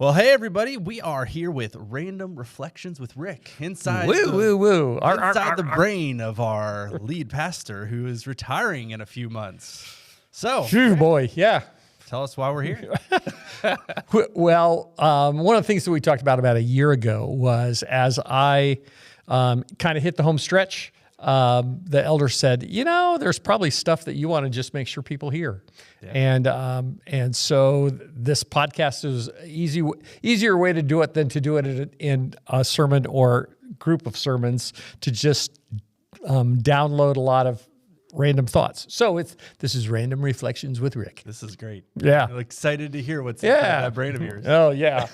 Well, hey, everybody. We are here with Random Reflections with Rick inside the brain of our lead pastor who is retiring in a few months. So, Rick, boy, yeah. Tell us why we're here. Well, one of the things that we talked about a year ago was as I kind of hit the home stretch, the elder said, there's probably stuff that you want to just make sure people hear. Yeah. And so this podcast is easier way to do it than to do it in a sermon or group of sermons, to just download a lot of random thoughts. So this is Random Reflections with Rick. This is great. Yeah. I'm excited to hear what's inside that brain of yours. Oh, yeah.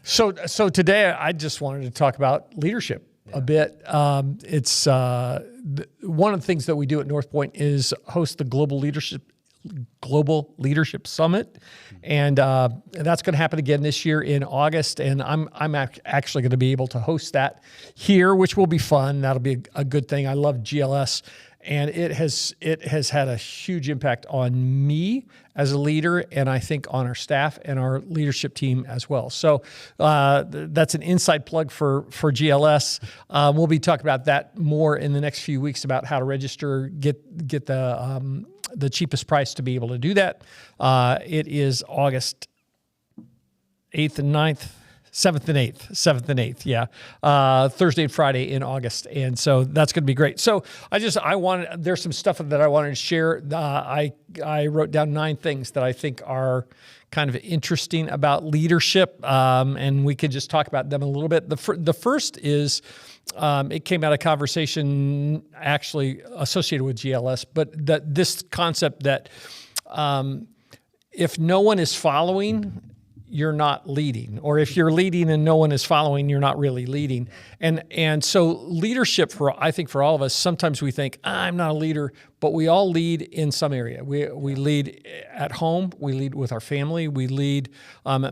So today I just wanted to talk about leadership a bit. It's one of the things that we do at Northpointe is host the Global Leadership Summit, and that's going to happen again this year in August. And I'm actually going to be able to host that here, which will be fun. That'll be a good thing. I love GLS, and it has had a huge impact on me as a leader, and I think on our staff and our leadership team as well. So that's an inside plug for GLS. We'll be talking about that more in the next few weeks about how to register, get the cheapest price to be able to do that. It is August 8th and 9th. 7th and 8th, yeah. Thursday and Friday in August. And so that's going to be great. So there's some stuff that I wanted to share. I wrote down 9 things that I think are kind of interesting about leadership, and we could just talk about them a little bit. The first is, it came out of conversation actually associated with GLS, but this concept that if no one is following, you're not leading, or if you're leading and no one is following, you're not really leading. And so leadership, I think for all of us, sometimes we think, I'm not a leader, but we all lead in some area. We lead at home, we lead with our family, we lead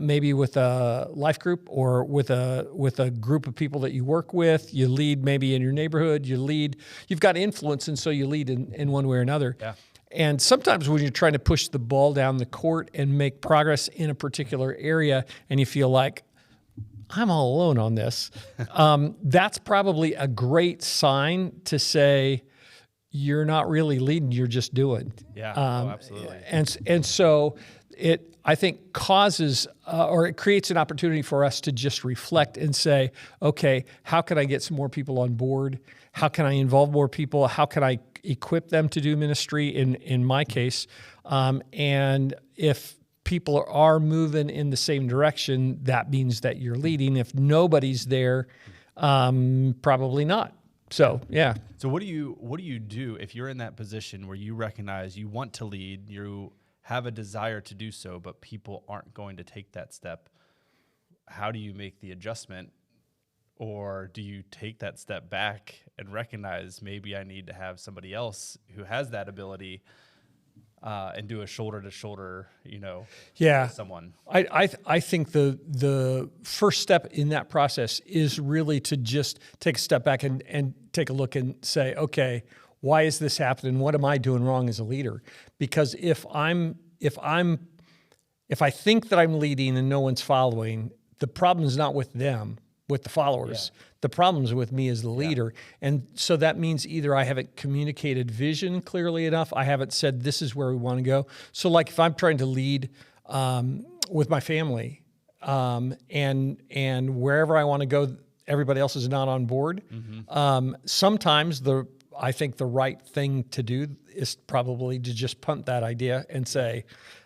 maybe with a life group or with a group of people that you work with. You lead maybe in your neighborhood. You've got influence, and so you lead in one way or another. Yeah. And sometimes when you're trying to push the ball down the court and make progress in a particular area and you feel like, I'm all alone on this, that's probably a great sign to say you're not really leading, you're just doing. Yeah, absolutely. And so it, I think, causes or it creates an opportunity for us to just reflect and say, okay, how can I get some more people on board? How can I involve more people? How can I equip them to do ministry in my case? And if people are moving in the same direction, that means that you're leading. If nobody's there, probably not. So, yeah. So what do you do if you're in that position where you recognize you want to lead, you have a desire to do so, but people aren't going to take that step? How do you make the adjustment? Or do you take that step back and recognize maybe I need to have somebody else who has that ability and do a shoulder to shoulder, with someone? I think the first step in that process is really to just take a step back and take a look and say, okay, why is this happening? What am I doing wrong as a leader? Because if I think that I'm leading and no one's following, the problem is not with them, with the followers. Yeah. The problem's with me as the leader. Yeah. And so that means either I haven't communicated vision clearly enough, I haven't said this is where we want to go. So like if I'm trying to lead with my family and wherever I want to go, everybody else is not on board. Mm-hmm. Sometimes I think the right thing to do is probably to just punt that idea and say,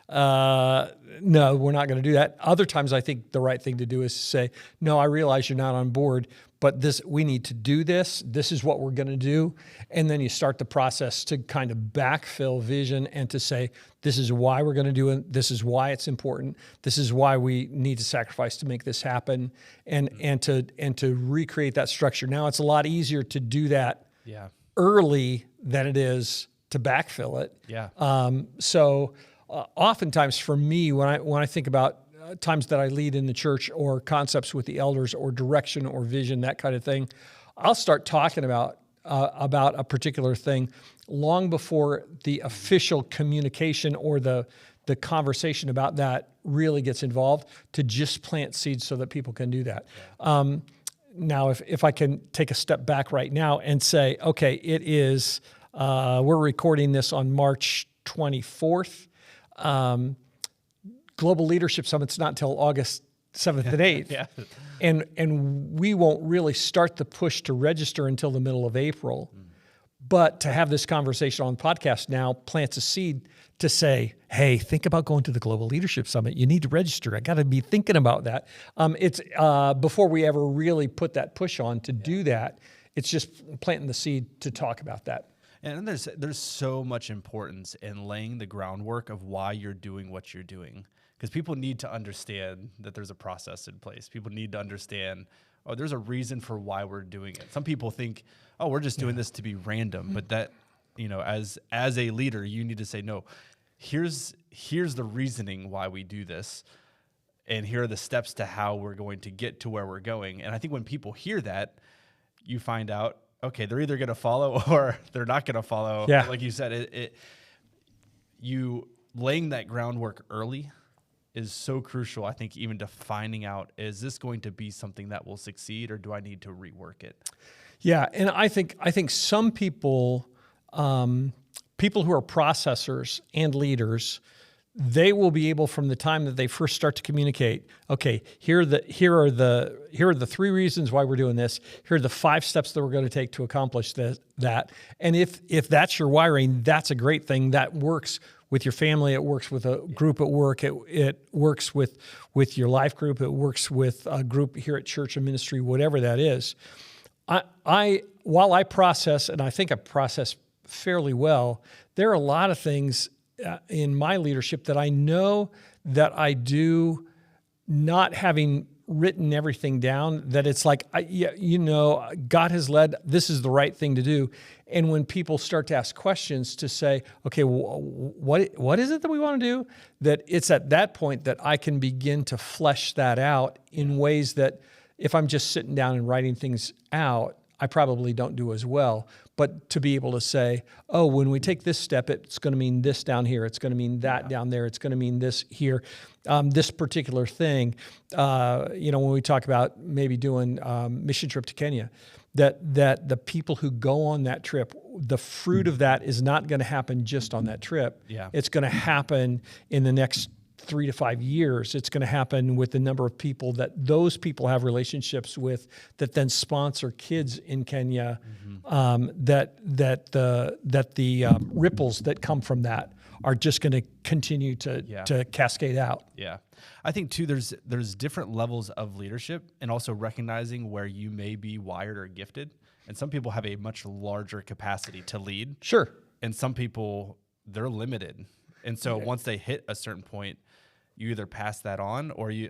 no, we're not going to do that. Other times I think the right thing to do is to say, no, I realize you're not on board, but we need to do this. This is what we're going to do. And then you start the process to kind of backfill vision and to say, this is why we're going to do it. This is why it's important. This is why we need to sacrifice to make this happen and to recreate that structure. Now it's a lot easier to do that early than it is to backfill it. Yeah. Oftentimes for me, when I think about times that I lead in the church or concepts with the elders or direction or vision, that kind of thing, I'll start talking about a particular thing long before the official communication or the the conversation about that really gets involved, to just plant seeds so that people can do that. Yeah. Now, if I can take a step back right now and say, okay, it is, we're recording this on March 24th. Global Leadership Summit's not until August 7th and 8th. Yeah. And we won't really start the push to register until the middle of April. But to have this conversation on the podcast now plants a seed to say, hey, think about going to the Global Leadership Summit. You need to register. I got to be thinking about that. It's before we ever really put that push on to do that, it's just planting the seed to talk about that. And there's so much importance in laying the groundwork of why you're doing what you're doing. Because people need to understand that there's a process in place. People need to understand, oh, there's a reason for why we're doing it. Some people think, oh, we're just doing this to be random. But that, as a leader, you need to say, no, here's the reasoning why we do this. And here are the steps to how we're going to get to where we're going. And I think when people hear that, you find out, okay, they're either going to follow or they're not going to follow. Yeah. Like you said, you laying that groundwork early is so crucial, I think, even to finding out, is this going to be something that will succeed, or do I need to rework it? Yeah, and I think some people, people who are processors and leaders, they will be able, from the time that they first start to communicate, okay, here are the 3 reasons why we're doing this. Here are the 5 steps that we're going to take to accomplish that. And if that's your wiring, that's a great thing. That works with your family. It works with a group at work. It works with your life group. It works with a group here at church and ministry, whatever that is. While I process, and I think I process fairly well, there are a lot of things in my leadership that I know that I do, not having written everything down, that it's like, God has led, this is the right thing to do. And when people start to ask questions to say, okay, what is it that we want to do? That it's at that point that I can begin to flesh that out in ways that if I'm just sitting down and writing things out, I probably don't do as well. But to be able to say, oh, when we take this step, it's going to mean this down here. It's going to mean that down there. It's going to mean this here. This particular thing, when we talk about maybe doing mission trip to Kenya, that the people who go on that trip, the fruit of that is not going to happen just on that trip. Yeah. It's going to happen in the next 3 to 5 years. It's going to happen with the number of people that those people have relationships with, that then sponsor kids in Kenya. That the ripples that come from that are just going to continue to cascade out. Yeah, I think too, there's different levels of leadership, and also recognizing where you may be wired or gifted. And some people have a much larger capacity to lead. Sure. And some people, they're limited. And so once they hit a certain point, you either pass that on, or you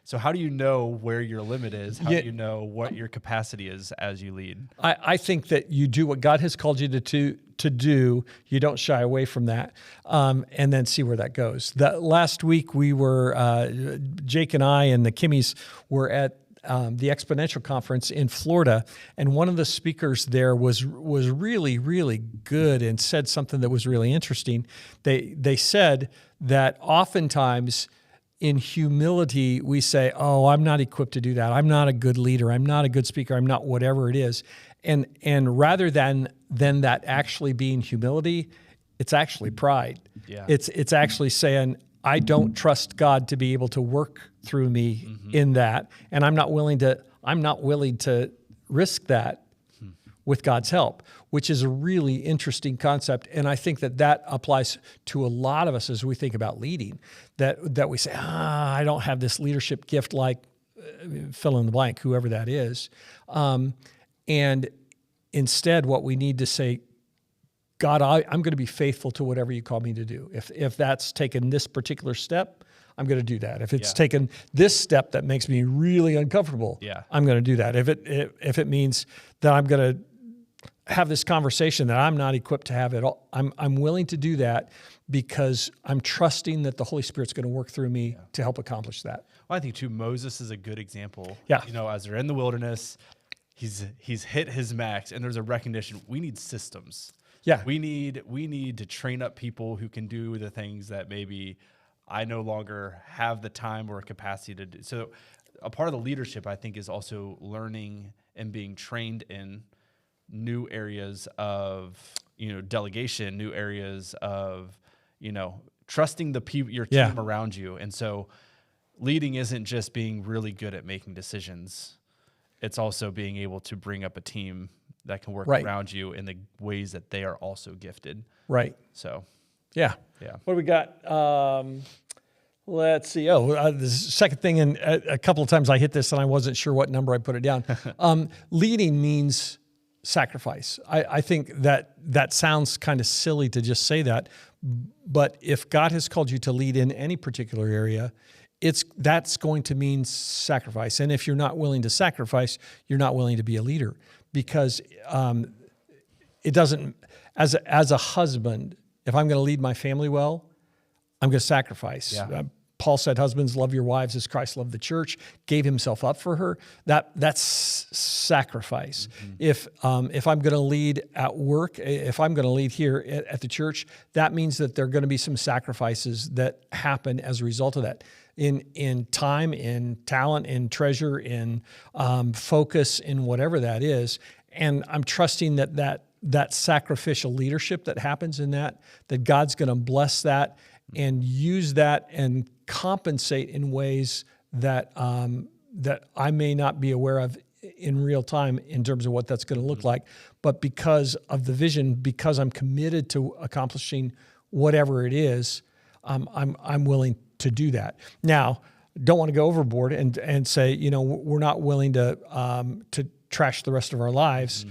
so how do you know where your limit is? How do you know what your capacity is as you lead? I think that you do what God has called you to do. You don't shy away from that, and then see where that goes. Last week we were, Jake and I and the Kimmies were at the Exponential Conference in Florida, and one of the speakers there was really, really good and said something that was really interesting. They said that oftentimes in humility we say, "Oh, I'm not equipped to do that. I'm not a good leader. I'm not a good speaker. I'm not whatever it is." And rather than that actually being humility, it's actually pride. Yeah. It's actually saying, I don't trust God to be able to work through me in that, and I'm not willing to risk that with God's help, which is a really interesting concept. And I think that applies to a lot of us as we think about leading, that we say, I don't have this leadership gift like fill in the blank, whoever that is. And instead, what we need to say, God, I'm going to be faithful to whatever you call me to do. If that's taken this particular step, I'm going to do that. If it's taken this step that makes me really uncomfortable, I'm going to do that. If it means that I'm going to have this conversation that I'm not equipped to have at all, I'm willing to do that because I'm trusting that the Holy Spirit's going to work through me to help accomplish that. Well, I think too, Moses is a good example. Yeah. As they're in the wilderness, he's hit his max, and there's a recognition we need systems. Yeah. We need to train up people who can do the things that maybe I no longer have the time or capacity to do. So a part of the leadership, I think, is also learning and being trained in new areas of, delegation, new areas of, trusting the people, your team around you. And so leading isn't just being really good at making decisions. It's also being able to bring up a team that can work around you in the ways that they are also gifted. Right. So, yeah. What do we got? Let's see. The second thing, and a couple of times I hit this and I wasn't sure what number I put it down. Leading means sacrifice. I think that sounds kind of silly to just say that, but if God has called you to lead in any particular area, that's going to mean sacrifice. And if you're not willing to sacrifice, you're not willing to be a leader, because it doesn't. As a husband, if I'm going to lead my family well, I'm going to sacrifice. Yeah. Paul said, "Husbands, love your wives as Christ loved the church, gave himself up for her." That's sacrifice. Mm-hmm. If I'm going to lead at work, if I'm going to lead here at the church, that means that there are going to be some sacrifices that happen as a result of that, in time, in talent, in treasure, in focus, in whatever that is. And I'm trusting that sacrificial leadership that happens in that God's going to bless that and use that and compensate in ways that that I may not be aware of in real time in terms of what that's going to look like. But because of the vision, because I'm committed to accomplishing whatever it is, I'm willing to do that. Now, don't want to go overboard and say, we're not willing to trash the rest of our lives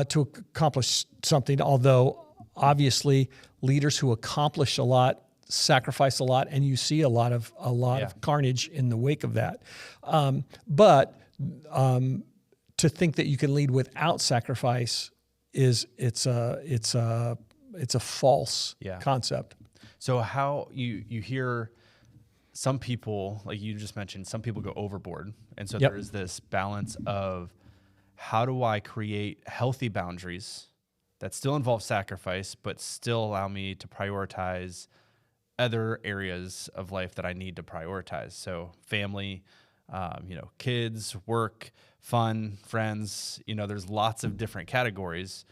to accomplish something. Although obviously leaders who accomplish a lot sacrifice a lot, and you see a lot of carnage in the wake of that. But to think that you can lead without sacrifice it's a false concept. So how you hear some people, like you just mentioned, some people go overboard, and so there is this balance of how do I create healthy boundaries that still involve sacrifice, but still allow me to prioritize other areas of life that I need to prioritize. So family, kids, work, fun, friends, there's lots of different categories.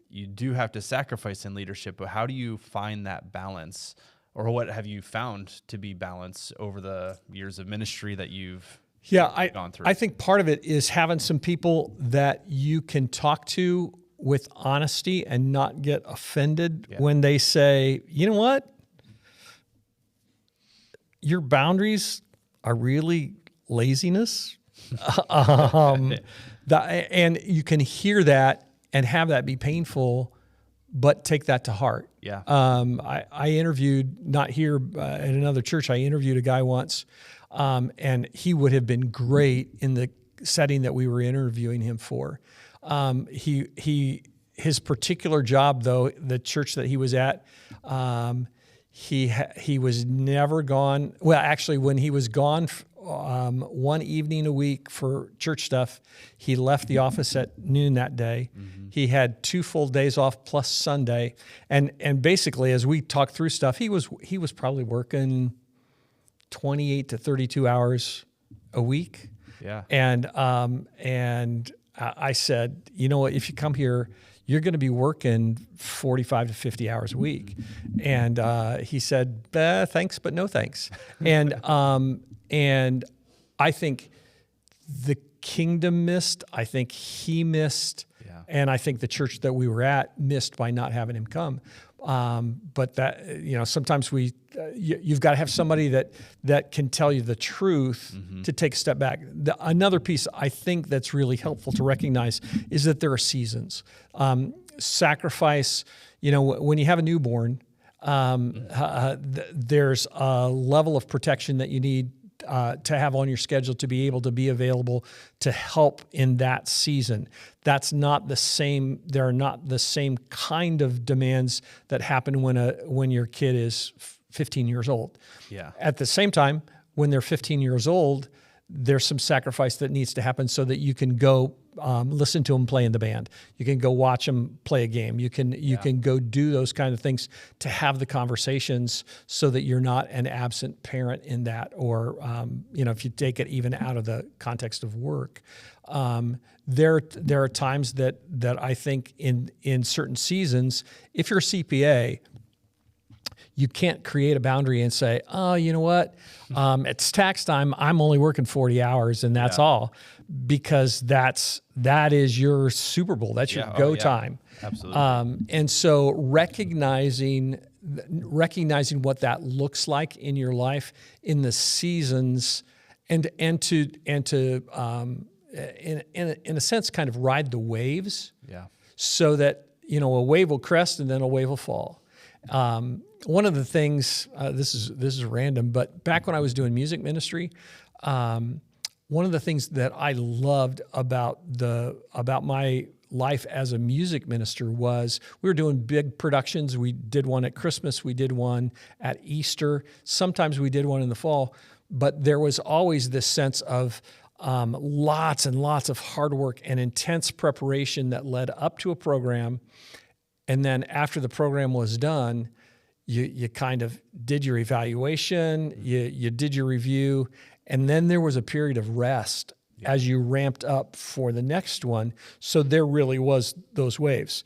You do have to sacrifice in leadership, but how do you find that balance, or what have you found to be balance over the years of ministry that you've gone through? I think part of it is having some people that you can talk to with honesty and not get offended when they say, you know what? Your boundaries are really laziness. And you can hear that and have that be painful, but take that to heart. Yeah. I interviewed, not here, at another church, I interviewed a guy once, and he would have been great in the setting that we were interviewing him for. His particular job, though, the church that he was at, he was never gone. Well, actually, when he was gone one evening a week for church stuff, he left the office at noon that day. Mm-hmm. He had 2 full days off plus Sunday, and basically, as we talked through stuff, he was probably working 28 to 32 hours a week. Yeah. And I said, you know what, if you come here, you're going to be working 45 to 50 hours a week. And he said, thanks, but no thanks. And I think the kingdom missed. I think he missed. Yeah. And I think the church that we were at missed by not having him come. But that, sometimes you've got to have somebody that can tell you the truth to take a step back. Another piece I think that's really helpful to recognize is that there are seasons. Sacrifice, when you have a newborn, there's a level of protection that you need to have on your schedule to be able to be available to help in that season. That's not the same. There are not the same kind of demands that happen when your kid is 15 years old. Yeah. At the same time, when they're 15 years old, there's some sacrifice that needs to happen so that you can go listen to them play in the band. You can go watch them play a game. You can go do those kind of things to have the conversations so that you're not an absent parent in that. Or if you take it even out of the context of work, there are times that I think in certain seasons, if you're a CPA, you can't create a boundary and say, oh, you know what? It's tax time. I'm only working 40 hours and that's all, because that is your Super Bowl. That's your go time. Absolutely. And so recognizing what that looks like in your life in the seasons, and to in a sense kind of ride the waves. Yeah. So that a wave will crest and then a wave will fall. One of the things, this is random, but back when I was doing music ministry, one of the things that I loved about my life as a music minister was we were doing big productions. We did one at Christmas. We did one at Easter. Sometimes we did one in the fall, but there was always this sense of lots and lots of hard work and intense preparation that led up to a program. And then after the program was done, you kind of did your evaluation, you did your review, and then there was a period of rest as you ramped up for the next one. So there really was those waves.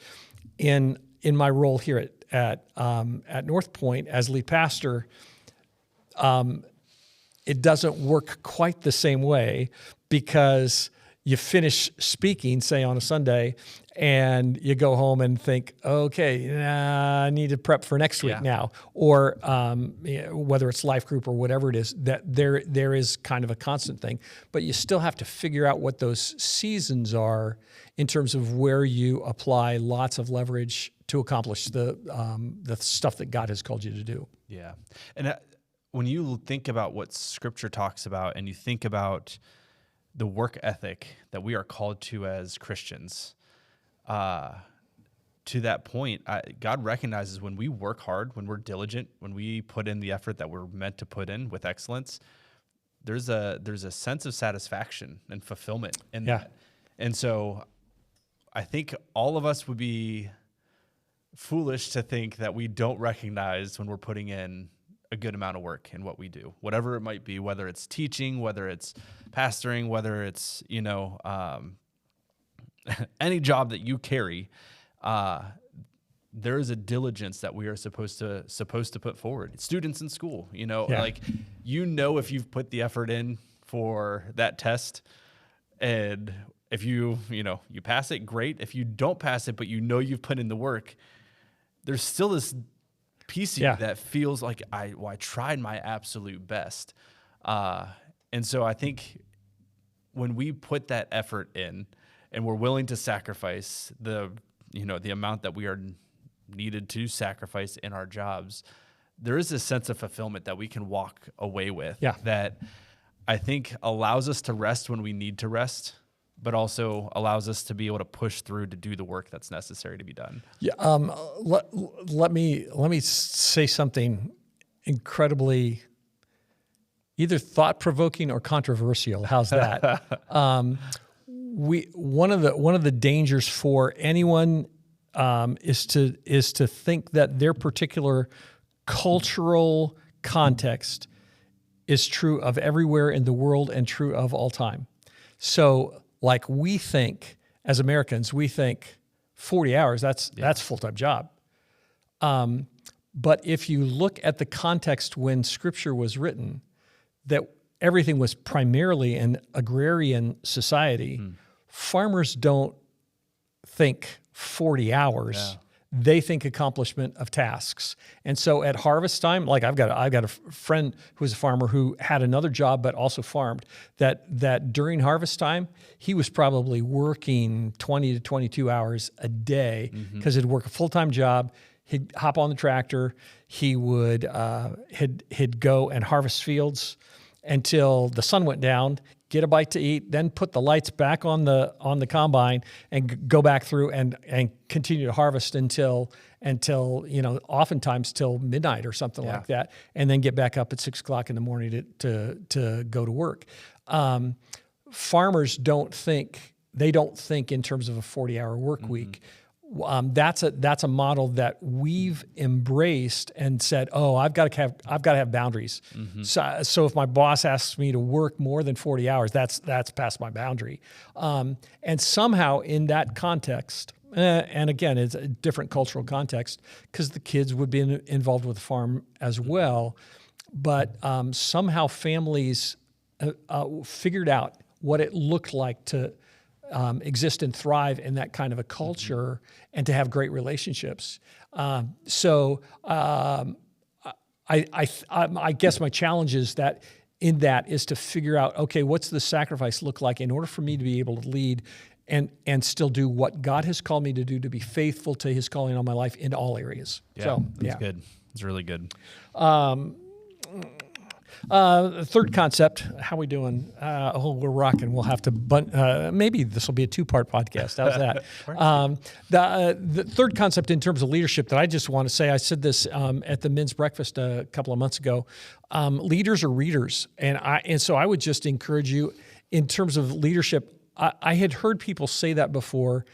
In my role here at Northpointe as lead pastor, it doesn't work quite the same way, because you finish speaking, say on a Sunday, and you go home and think, okay, I need to prep for next week now. Or whether it's life group or whatever it is, that there is kind of a constant thing. But you still have to figure out what those seasons are in terms of where you apply lots of leverage to accomplish the stuff that God has called you to do. Yeah. And when you think about what Scripture talks about, and you think about the work ethic that we are called to as Christians, to that point, God recognizes when we work hard, when we're diligent, when we put in the effort that we're meant to put in with excellence, there's a sense of satisfaction and fulfillment in that. And so I think all of us would be foolish to think that we don't recognize when we're putting in a good amount of work in what we do, whatever it might be, whether it's teaching, whether it's pastoring, whether it's, any job that you carry, there is a diligence that we are supposed to put forward. Students in school, if you've put the effort in for that test, and if you pass it, great. If you don't pass it, but you've put in the work, there's still this piece of you that feels like I tried my absolute best. And so I think when we put that effort in and we're willing to sacrifice the amount that we are needed to sacrifice in our jobs, there is a sense of fulfillment that we can walk away with that I think allows us to rest when we need to rest, but also allows us to be able to push through to do the work that's necessary to be done. Yeah. Let me say something incredibly either thought-provoking or controversial. How's that? One of the dangers for anyone is to think that their particular cultural context is true of everywhere in the world and true of all time. So, like we think as Americans, we think 40 hours, that's a full-time job. But if you look at the context when Scripture was written, that everything was primarily an agrarian society, farmers don't think 40 hours. Yeah. They think accomplishment of tasks. And so at harvest time, like I've got a friend who was a farmer who had another job but also farmed, that during harvest time, he was probably working 20 to 22 hours a day because he'd work a full-time job. He'd hop on the tractor. He would he'd go and harvest fields until the sun went down, get a bite to eat, then put the lights back on the combine and go back through and continue to harvest until oftentimes till midnight or something like that, and then get back up at 6 o'clock in the morning to go to work. Farmers don't think they don't think in terms of a 40-hour work week. That's a model that we've embraced and said, oh, I've got to have boundaries. So if my boss asks me to work more than 40 hours, that's past my boundary. And somehow in that context, and again, it's a different cultural context because the kids would be involved with the farm as well. But somehow families figured out what it looked like to exist and thrive in that kind of a culture and to have great relationships. I guess my challenge is that is to figure out, okay, what's the sacrifice look like in order for me to be able to lead and still do what God has called me to do, to be faithful to his calling on my life in all areas. Yeah, that's good. It's really good. Third concept, how we doing? We're rocking. We'll have to, maybe this will be a 2-part podcast. How's that? The third concept in terms of leadership that I just want to say, I said this at the men's breakfast a couple of months ago, leaders are readers. And so I would just encourage you in terms of leadership. I had heard people say that before,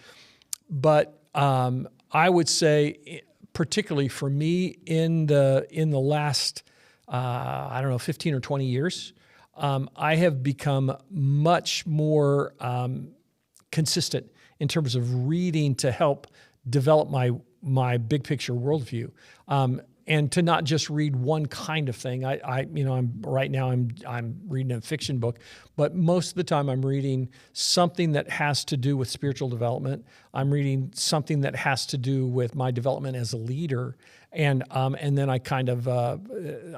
but I would say, particularly for me in the last 15 or 20 years, I have become much more consistent in terms of reading to help develop my big picture worldview, and to not just read one kind of thing. I'm reading a fiction book, but most of the time I'm reading something that has to do with spiritual development. I'm reading something that has to do with my development as a leader. And then I kind of,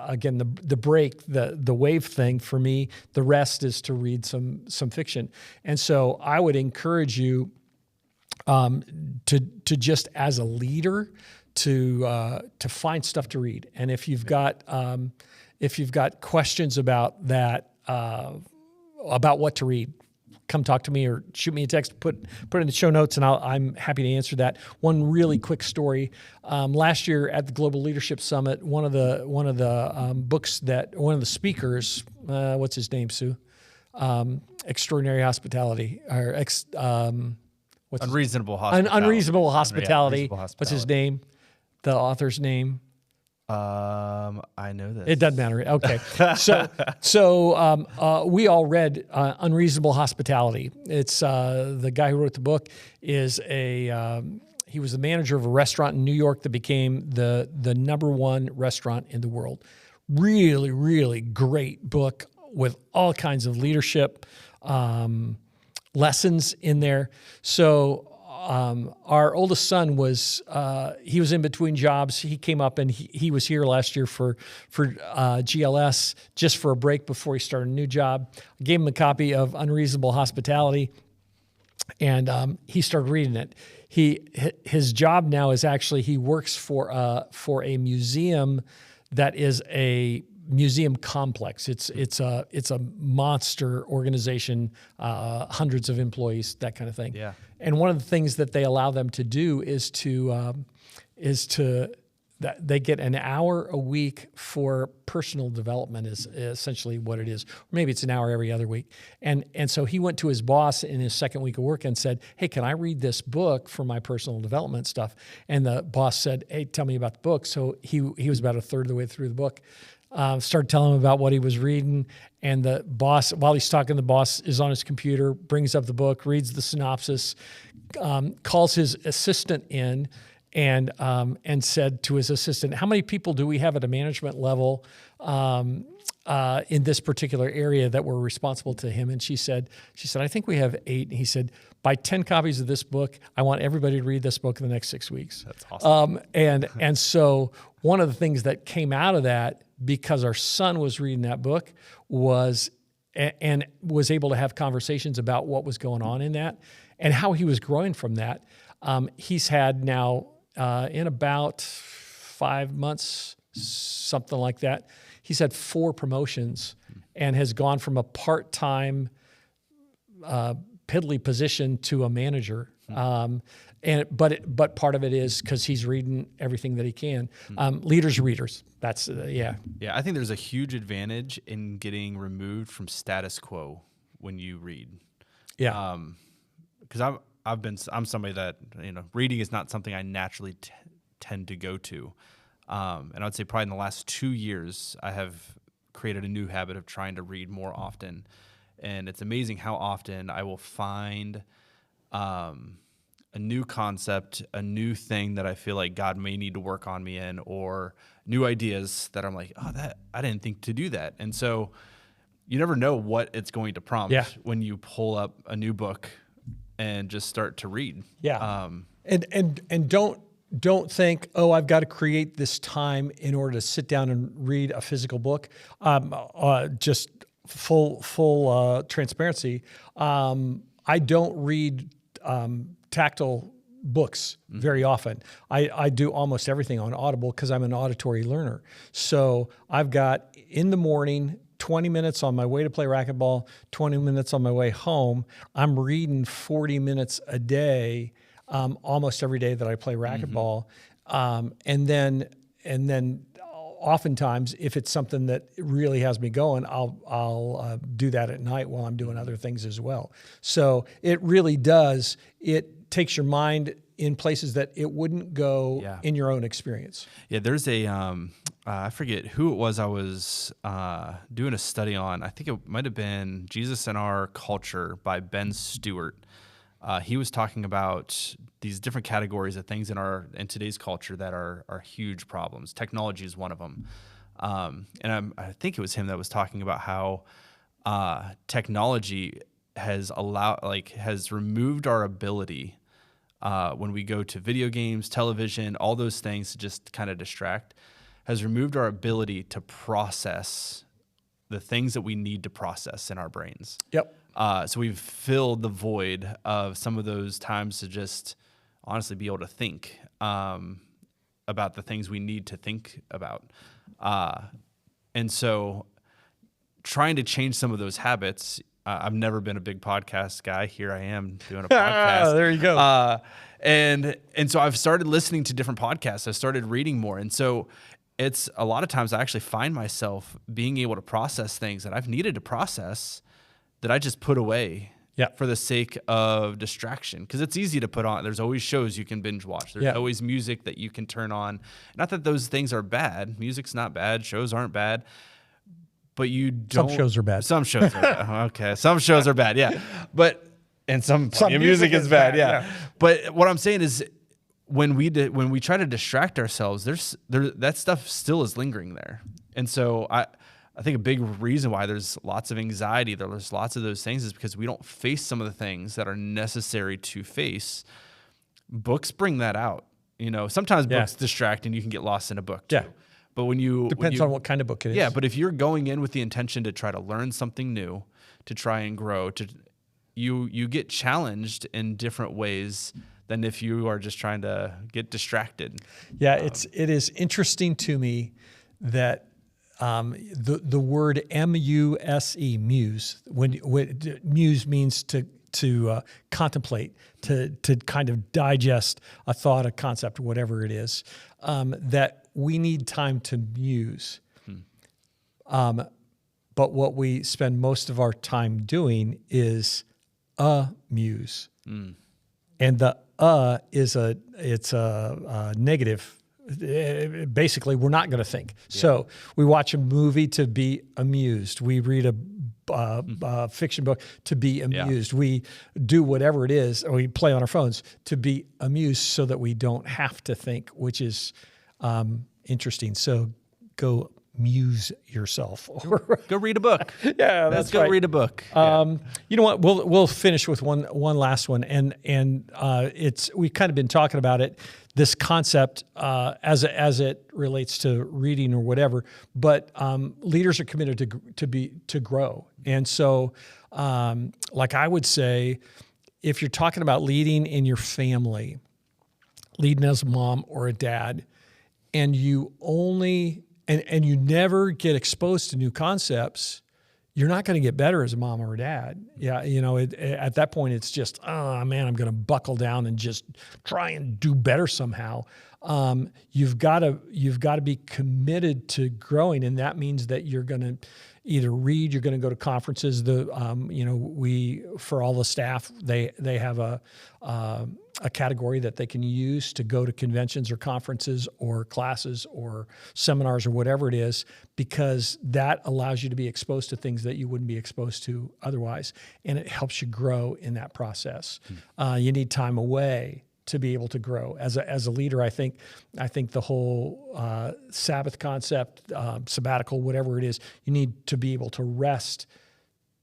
again, the break, the wave thing for me, the rest is to read some fiction. And so I would encourage you to just as a leader to find stuff to read. And if you've got questions about that, about what to read, come talk to me or shoot me a text, put it in the show notes, and I'm happy to answer that. One really quick story. Last year at the Global Leadership Summit, one of the speakers, what's his name, Sue? Extraordinary Hospitality, or Unreasonable Hospitality. Unreasonable Hospitality. What's his name? The author's name? I know this. It doesn't matter. Okay. So we all read Unreasonable Hospitality. It's the guy who wrote the book is he was the manager of a restaurant in New York that became the #1 restaurant in the world. Really, really great book with all kinds of leadership lessons in there. So our oldest son he was in between jobs. He came up and he was here last year for GLS just for a break before he started a new job. I gave him a copy of Unreasonable Hospitality, and he started reading it. His job now is actually he works for a museum that is a museum complex. It's a monster organization, hundreds of employees, that kind of thing. Yeah. And one of the things that they allow them to do is that they get an hour a week for personal development is essentially what it is. Or maybe it's an hour every other week. And so he went to his boss in his second week of work and said, hey, can I read this book for my personal development stuff? And the boss said, hey, tell me about the book. So he was about a third of the way through the book. Started telling him about what he was reading, and the boss, while he's talking, the boss is on his computer, brings up the book, reads the synopsis, calls his assistant in, and said to his assistant, how many people do we have at a management level in this particular area that were responsible to him? And she said, I think we have 8. And he said, buy 10 copies of this book. I want everybody to read this book in the next 6 weeks. That's awesome. And so one of the things that came out of that, because our son was reading that book, was able to have conversations about what was going on in that and how he was growing from that. He's had now, in about 5 months, something like that, he's had 4 promotions and has gone from a part-time piddly position to a manager. But part of it is because he's reading everything that he can. Leaders are readers. That's yeah. Yeah, I think there's a huge advantage in getting removed from status quo when you read. Yeah. because I'm somebody that, reading is not something I naturally tend to go to. And I would say probably in the last 2 years, I have created a new habit of trying to read more often. And it's amazing how often I will find a new concept, a new thing that I feel like God may need to work on me in, or new ideas that I'm like, oh, that I didn't think to do that. And so you never know what it's going to prompt when you pull up a new book and just start to read. Yeah. And don't think, oh, I've got to create this time in order to sit down and read a physical book. Just full transparency. I don't read tactile books very often. I do almost everything on Audible because I'm an auditory learner. So I've got in the morning 20 minutes on my way to play racquetball, 20 minutes on my way home. I'm reading 40 minutes a day, almost every day that I play racquetball. And then oftentimes, if it's something that really has me going, I'll do that at night while I'm doing other things as well. So it really does. It takes your mind in places that it wouldn't go in your own experience. Yeah, there's I forget who it was I was doing a study on. I think it might have been Jesus and Our Culture by Ben Stewart. He was talking about these different categories of things in today's culture that are huge problems. Technology is one of them. And I think it was him that was talking about how technology has removed our ability when we go to video games, television, all those things to just kind of distract, has removed our ability to process the things that we need to process in our brains. Yep. So we've filled the void of some of those times to just honestly be able to think about the things we need to think about. And so trying to change some of those habits, I've never been a big podcast guy. Here I am doing a podcast. There you go. And so I've started listening to different podcasts. I started reading more. And so it's a lot of times I actually find myself being able to process things that I've needed to process that I just put away for the sake of distraction. Because it's easy to put on. There's always shows you can binge watch. There's always music that you can turn on. Not that those things are bad. Music's not bad. Shows aren't bad. But you don't. Some shows are bad. Some shows are bad. Okay. Some shows are bad. Yeah. And some music is bad. Yeah. But what I'm saying is, when we try to distract ourselves, that stuff still is lingering there. And so I think a big reason why there's lots of anxiety, there's lots of those things, is because we don't face some of the things that are necessary to face. Books bring that out. Sometimes books distract and you can get lost in a book too. Yeah. But depends on what kind of book it is. Yeah, but if you're going in with the intention to try to learn something new, to try and grow, you get challenged in different ways than if you are just trying to get distracted. Yeah, it is interesting to me that the word M-U-S-E, muse, when muse means to contemplate, to kind of digest a thought, a concept, whatever it is, that we need time to muse. But what we spend most of our time doing is muse. And the is a negative. Basically, we're not going to think. Yeah. So we watch a movie to be amused. We read a fiction book to be amused. Yeah. We do whatever it is, or we play on our phones to be amused so that we don't have to think, which is interesting. So go muse yourself, or go read a book. Yeah, let's go read a book. You know what? We'll finish with one last one, and we've kind of been talking about it, this concept as it relates to reading or whatever. But leaders are committed to grow, and so like I would say, if you're talking about leading in your family, leading as a mom or a dad, and you only and you never get exposed to new concepts, you're not going to get better as a mom or a dad. Yeah, at that point, it's just, oh man, I'm going to buckle down and just try and do better somehow. you've got to be committed to growing, and that means that you're going to either read, you're going to go to conferences. We, for all the staff, they have a category that they can use to go to conventions or conferences or classes or seminars or whatever it is, because that allows you to be exposed to things that you wouldn't be exposed to otherwise, and it helps you grow in that process. You need time away to be able to grow as a leader. I think the whole Sabbath concept, sabbatical, whatever it is, you need to be able to rest,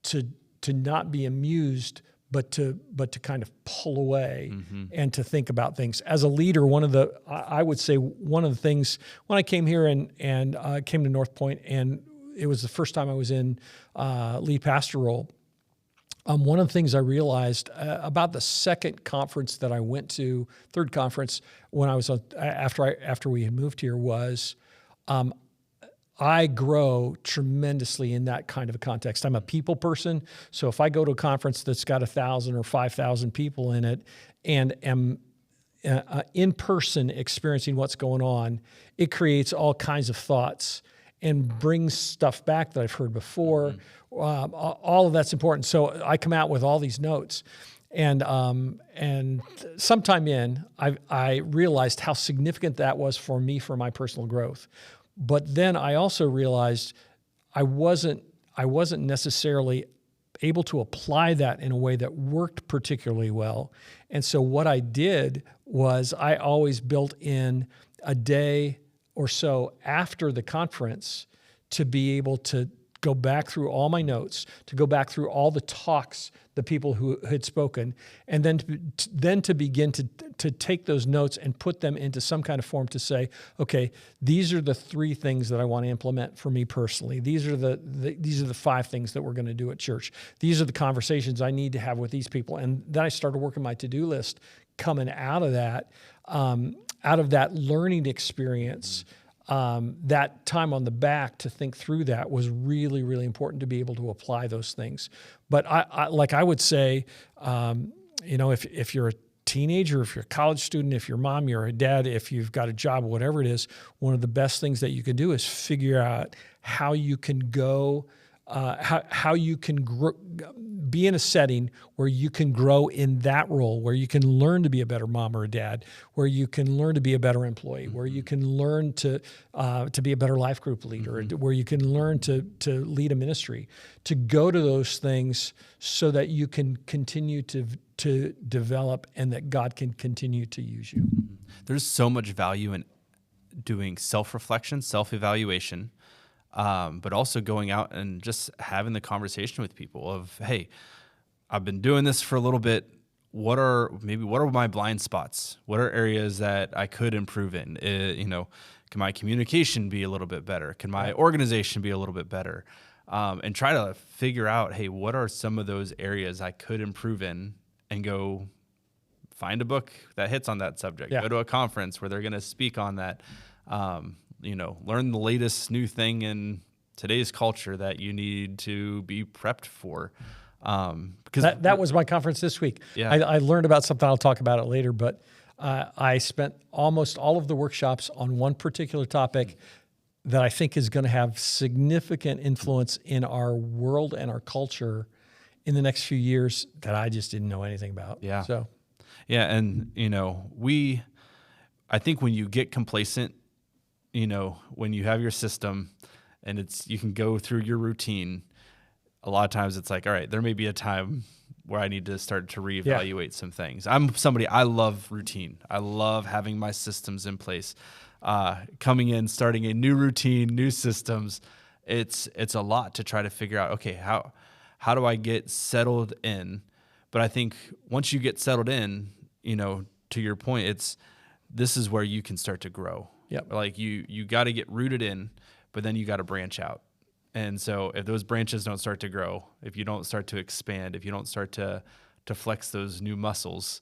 to not be amused, but to kind of pull away and to think about things. As a leader, I would say one of the things when I came here and came to Northpointe, and it was the first time I was in lead pastor role. One of the things I realized about the second conference that I went to, third conference, when I was after we had moved here, was I grow tremendously in that kind of a context. I'm a people person, so if I go to a conference that's got 1,000 or 5,000 people in it, and am in person experiencing what's going on, it creates all kinds of thoughts and brings stuff back that I've heard before. All of that's important. So I come out with all these notes, and sometime in, I realized how significant that was for me, for my personal growth. But then I also realized I wasn't necessarily able to apply that in a way that worked particularly well. And so what I did was I always built in a day or so after the conference to be able to go back through all my notes, to go back through all the talks, the people who had spoken, and then to begin to take those notes and put them into some kind of form to say, okay, these are the 3 things that I want to implement for me personally. These are the 5 things that we're going to do at church. These are the conversations I need to have with these people. And then I started working my to-do list coming out of that learning experience. That time on the back to think through that was really, really important to be able to apply those things. But I would say, if you're a teenager, if you're a college student, if you're a mom, you're a dad, if you've got a job, whatever it is, one of the best things that you can do is figure out how you can go, how you can be in a setting where you can grow in that role, where you can learn to be a better mom or a dad, where you can learn to be a better employee, where you can learn to be a better life group leader, where you can learn to lead a ministry, to go to those things so that you can continue to develop and that God can continue to use you. There's so much value in doing self-reflection, self-evaluation, but also going out and just having the conversation with people of, hey, I've been doing this for a little bit. What are my blind spots? What are areas that I could improve in? Can my communication be a little bit better? Can my organization be a little bit better? And try to figure out, hey, what are some of those areas I could improve in, and go find a book that hits on that subject. Go to a conference where they're going to speak on that. Learn the latest new thing in today's culture that you need to be prepped for. Because that was my conference this week. Yeah. I learned about something. I'll talk about it later, but I spent almost all of the workshops on one particular topic that I think is going to have significant influence in our world and our culture in the next few years that I just didn't know anything about. Yeah. So, yeah. And, I think when you get complacent, when you have your system and you can go through your routine, a lot of times it's like, all right, there may be a time where I need to start to reevaluate some things. I love routine. I love having my systems in place. Coming in, starting a new routine, new systems, it's a lot to try to figure out, okay, how do I get settled in? But I think once you get settled in, to your point, this is where you can start to grow. Yep. Like you got to get rooted in, but then you got to branch out. And so if those branches don't start to grow, if you don't start to expand, if you don't start to flex those new muscles,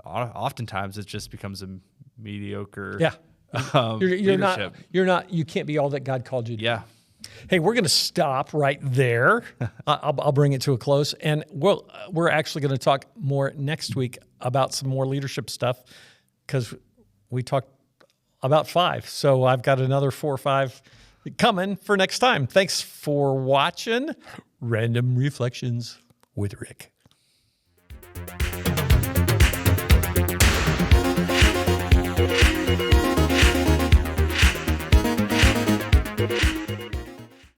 oftentimes it just becomes a mediocre you're leadership. you can't be all that God called you to be. Yeah. Hey, we're going to stop right there. I'll bring it to a close. And we're actually going to talk more next week about some more leadership stuff because we talked about 5. So I've got another 4 or 5 coming for next time. Thanks for watching Random Reflections with Rick.